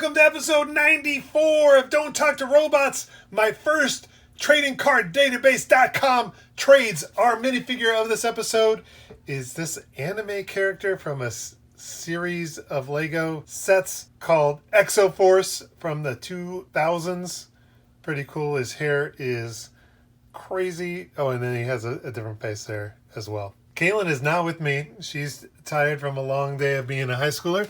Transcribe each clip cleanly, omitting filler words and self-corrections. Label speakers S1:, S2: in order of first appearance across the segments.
S1: welcome to episode 94 of Don't Talk to Robots, my first tradingcarddatabase.com trades. Our minifigure of this episode is this anime character from a series of Lego sets called Exoforce from the 2000s. Pretty cool. His hair is crazy. Oh, and then he has a different face there as well. Kaylin is not with me. She's tired from a long day of being a high schooler.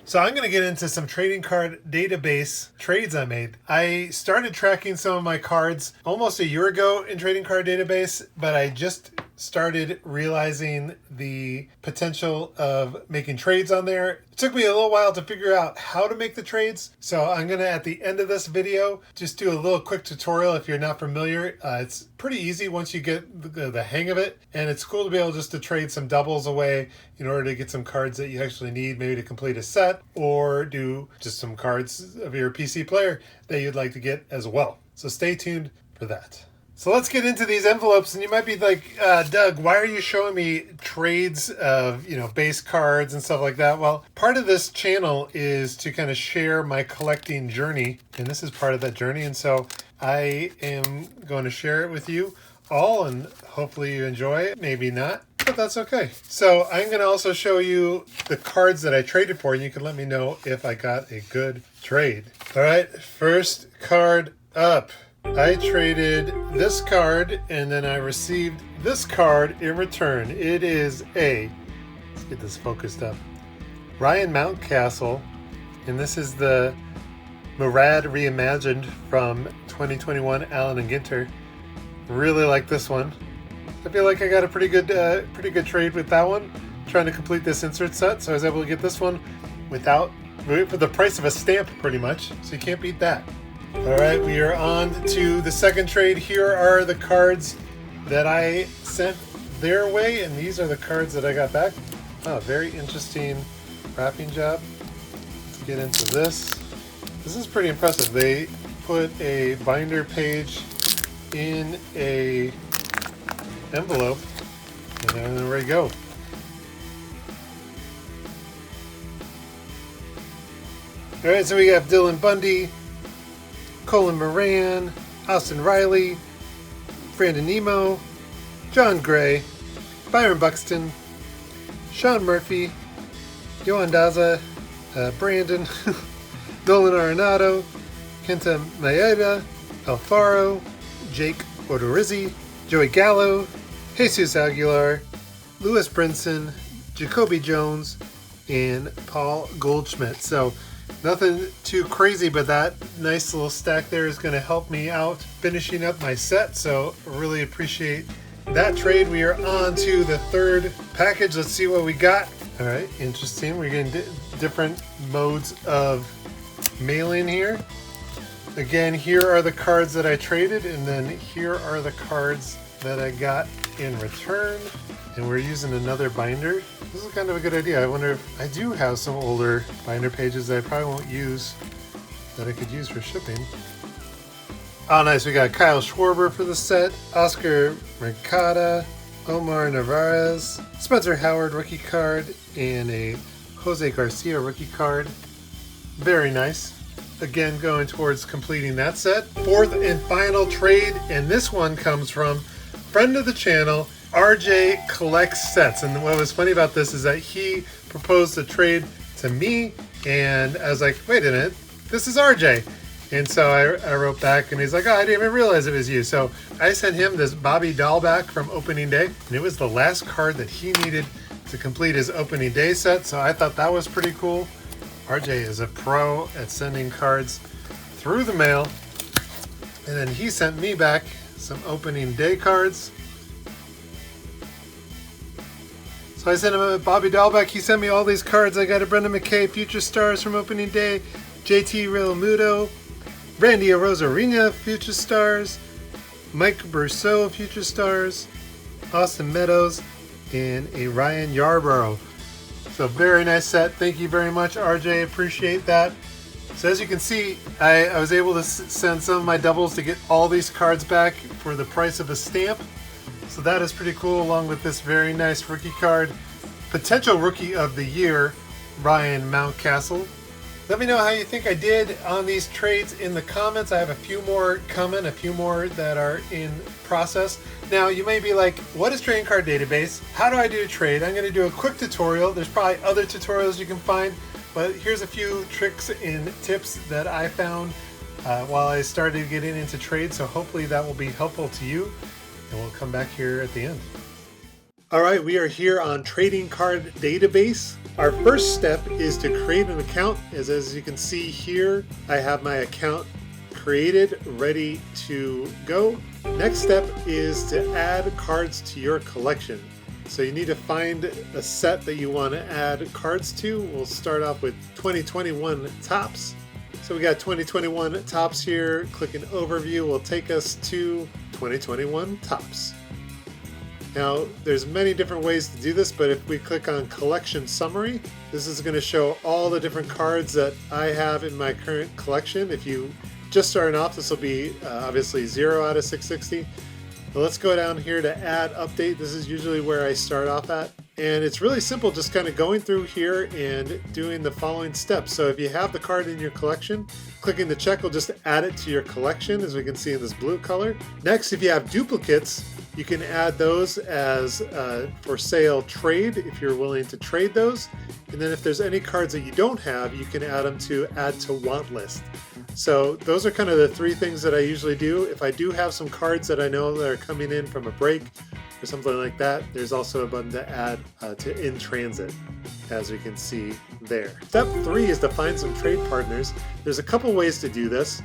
S1: So I'm going to get into some trading card database trades I made. I started tracking some of my cards almost a year ago in trading card database, but I just started realizing the potential of making trades on there. It took me a little while to figure out how to make the trades. So I'm going to, at the end of this video, just do a little quick tutorial if you're not familiar. It's pretty easy once you get the hang of it. And it's cool to be able just to trade some doubles away in order to get some cards that you actually need, maybe to complete a set, or do just some cards of your PC player that you'd like to get as well. So stay tuned for that. So let's get into these envelopes, and you might be like, Doug, why are you showing me trades of, base cards and stuff like that? Well, part of this channel is to kind of share my collecting journey, and this is part of that journey, and so I am going to share it with you all, and hopefully you enjoy it, maybe not, but that's okay. So I'm going to also show you the cards that I traded for, and you can let me know if I got a good trade. All right, first card up. I traded this card, and then I received this card in return. It is let's get this focused up, Ryan Mountcastle, and this is the Murad Reimagined from 2021 Allen and Ginter. Really like this one. I feel like I got a pretty good trade with that one, trying to complete this insert set, so I was able to get this one for the price of a stamp pretty much, so you can't beat that. All right, we are on to the second trade. Here are the cards that I sent their way, and these are the cards that I got back. Oh, very interesting wrapping job. Let's get into this. This is pretty impressive. They put a binder page in a envelope, and there we go. All right, so we have Dylan Bundy, Colin Moran, Austin Riley, Brandon Nemo, John Gray, Byron Buxton, Sean Murphy, Yohan Daza, Brandon, Nolan Arenado, Kenta Maeda, Alfaro, Jake Odorizzi, Joey Gallo, Jesus Aguilar, Lewis Brinson, Jacoby Jones, and Paul Goldschmidt. So nothing too crazy, but that nice little stack there is going to help me out finishing up my set, so really appreciate that trade. We are on to the third package. Let's see what we got. All right, interesting. We're getting different modes of mailing here. Again, here are the cards that I traded, and then here are the cards that I got in return. And we're using another binder. This is kind of a good idea. I wonder if I do have some older binder pages that I probably won't use that I could use for shipping. Oh, nice. We got Kyle Schwarber for the set, Oscar Mercado, Omar Narvaez, Spencer Howard rookie card, and a Jose Garcia rookie card. Very nice. Again, going towards completing that set. Fourth and final trade, and this one comes from friend of the channel, RJ Collects Sets. And what was funny about this is that he proposed a trade to me, and I was like, wait a minute, this is RJ. And so I wrote back, and he's like, oh, I didn't even realize it was you. So I sent him this Bobby Dahlback from opening day, and it was the last card that he needed to complete his opening day set. So I thought that was pretty cool. RJ is a pro at sending cards through the mail. And then he sent me back some opening day cards. So I sent him a Bobby Dahlback. He sent me all these cards. I got a Brendan McKay Future Stars from opening day, JT Realmuto, Randy Arozarena Future Stars, Mike Brousseau Future Stars, Austin Meadows, and a Ryan Yarborough. So very nice set. Thank you very much, RJ. Appreciate that. So as you can see, I was able to send some of my doubles to get all these cards back for the price of a stamp. So that is pretty cool, along with this very nice rookie card. Potential Rookie of the Year, Ryan Mountcastle. Let me know how you think I did on these trades in the comments. I have a few more coming, a few more that are in process. Now, you may be like, what is Trading Card Database? How do I do a trade? I'm going to do a quick tutorial. There's probably other tutorials you can find, but here's a few tricks and tips that I found while I started getting into trade, so hopefully that will be helpful to you, and we'll come back here at the end. All right, we are here on Trading Card Database. Our first step is to create an account. As you can see here, I have my account created, ready to go. Next step is to add cards to your collection. So you need to find a set that you want to add cards to. We'll start off with 2021 Topps. So we got 2021 Topps here. Click an overview will take us to 2021 Topps. Now, there's many different ways to do this, but if we click on Collection Summary, this is going to show all the different cards that I have in my current collection. If you just started off, this will be obviously 0 out of 660. But let's go down here to Add Update. This is usually where I start off at. And it's really simple, just kind of going through here and doing the following steps. So if you have the card in your collection, clicking the check will just add it to your collection, as we can see in this blue color. Next, if you have duplicates, you can add those as for sale trade if you're willing to trade those. And then if there's any cards that you don't have, you can add them to add to want list. So those are kind of the three things that I usually do. If I do have some cards that I know that are coming in from a break or something like that, there's also a button to add to in transit, as we can see there. Step 3 is to find some trade partners. There's a couple ways to do this.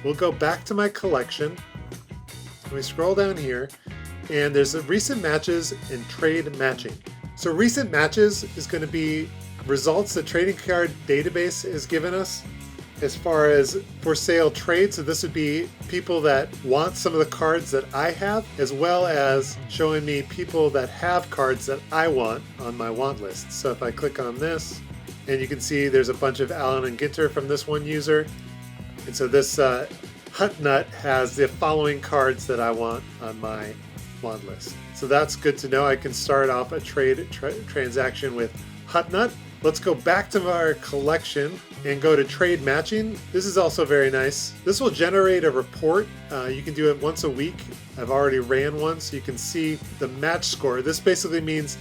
S1: We'll go back to my collection. We scroll down here, and there's the recent matches and trade matching. So recent matches is going to be results that Trading Card Database has given us as far as for sale trade. So this would be people that want some of the cards that I have, as well as showing me people that have cards that I want on my want list. So if I click on this, and you can see there's a bunch of Allen and Ginter from this one user. And so this Hut Nut has the following cards that I want on my want list. So that's good to know. I can start off a transaction with Hut Nut. Let's go back to our collection and go to trade matching. This is also very nice. This will generate a report. You can do it once a week. I've already ran one, so you can see the match score. This basically means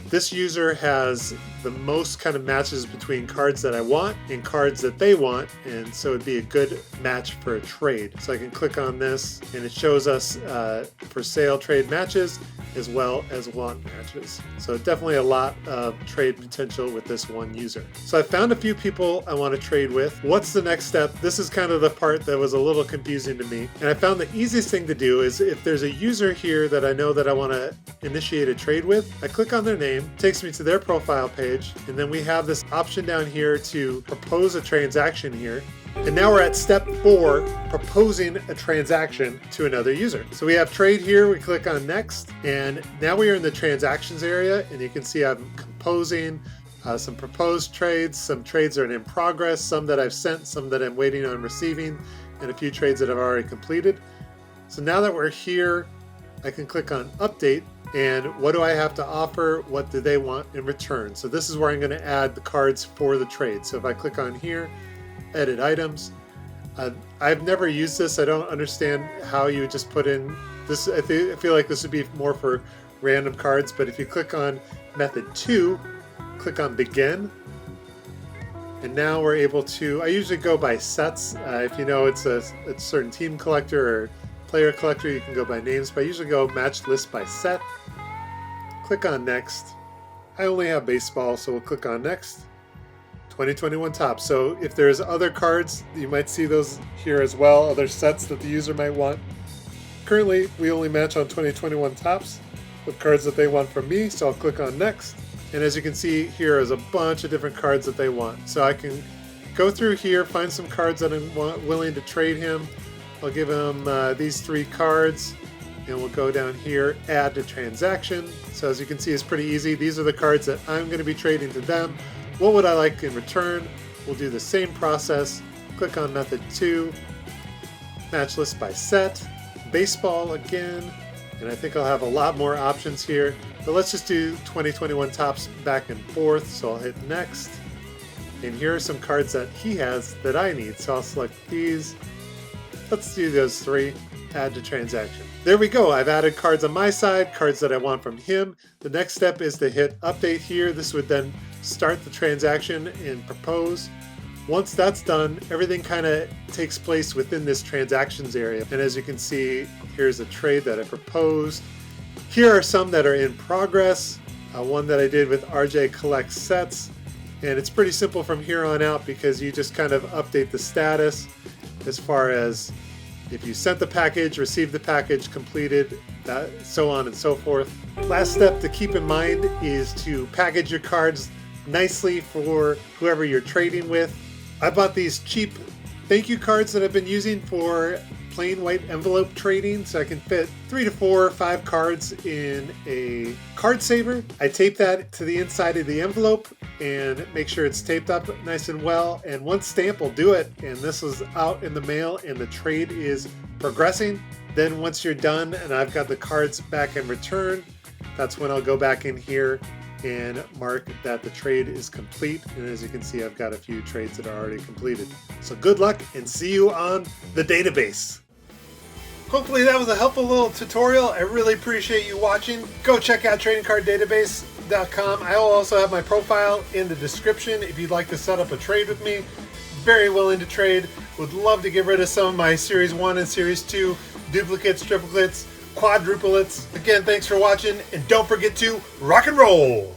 S1: this user has the most kind of matches between cards that I want and cards that they want, and so it'd be a good match for a trade. So I can click on this, and it shows us for sale trade matches as well as want matches. So definitely a lot of trade potential with this one user. So I found a few people I want to trade with. What's the next step? This is kind of the part that was a little confusing to me. And I found the easiest thing to do is if there's a user here that I know that I want to initiate a trade with, I click on their name, takes me to their profile page, and then we have this option down here to propose a transaction here. And now we're at step 4, proposing a transaction to another user. So we have trade here, we click on next, and now we are in the transactions area, and you can see I'm composing some proposed trades. Some trades are in progress, some that I've sent, some that I'm waiting on receiving, and a few trades that I've already completed. So now that we're here, I can click on update, and what do I have to offer? What do they want in return? So this is where I'm going to add the cards for the trade. So if I click on here, edit items. I've never used this. I don't understand how you would just put in this. I feel like this would be more for random cards, but if you click on method 2, click on begin, and now we're able to, I usually go by sets. If you know it's a certain team collector or player collector, you can go by names, but I usually go match list by set. Click on next. I only have baseball, so we'll click on next. 2021 Topps. So if there's other cards, you might see those here as well, other sets that the user might want. Currently, we only match on 2021 Topps with cards that they want from me, so I'll click on next. And as you can see, here is a bunch of different cards that they want. So I can go through here, find some cards that I'm willing to trade him. I'll give him these 3 cards, and we'll go down here, add to transaction. So as you can see, it's pretty easy. These are the cards that I'm going to be trading to them. What would I like in return? We'll do the same process. Click on method 2, match list by set, baseball again, and I think I'll have a lot more options here. But let's just do 2021 Topps back and forth. So I'll hit next, And here are some cards that he has that I need. So I'll select these. Let's do those 3. Add to transaction. There we go. I've added cards on my side, cards that I want from him. The next step is to hit update here. This would then start the transaction and propose. Once that's done, everything kind of takes place within this transactions area. And as you can see, here's a trade that I proposed. Here are some that are in progress. One that I did with RJ Collects Sets. And it's pretty simple from here on out because you just kind of update the status as far as if you sent the package, received the package, completed, so on and so forth. Last step to keep in mind is to package your cards nicely for whoever you're trading with. I bought these cheap thank you cards that I've been using for plain white envelope trading, so I can fit 3 to 4 or 5 cards in a card saver. I tape that to the inside of the envelope and make sure it's taped up nice and well, and one stamp will do it. And this was out in the mail and the trade is progressing. Then once you're done and I've got the cards back in return, that's when I'll go back in here and mark that the trade is complete. And as you can see, I've got a few trades that are already completed. So good luck and see you on the database. Hopefully that was a helpful little tutorial. I really appreciate you watching. Go check out tradingcarddatabase.com. I will also have my profile in the description if you'd like to set up a trade with me. Very willing to trade. Would love to get rid of some of my Series 1 and Series 2 duplicates, triplicates, quadruplets. Again, thanks for watching, and don't forget to rock and roll!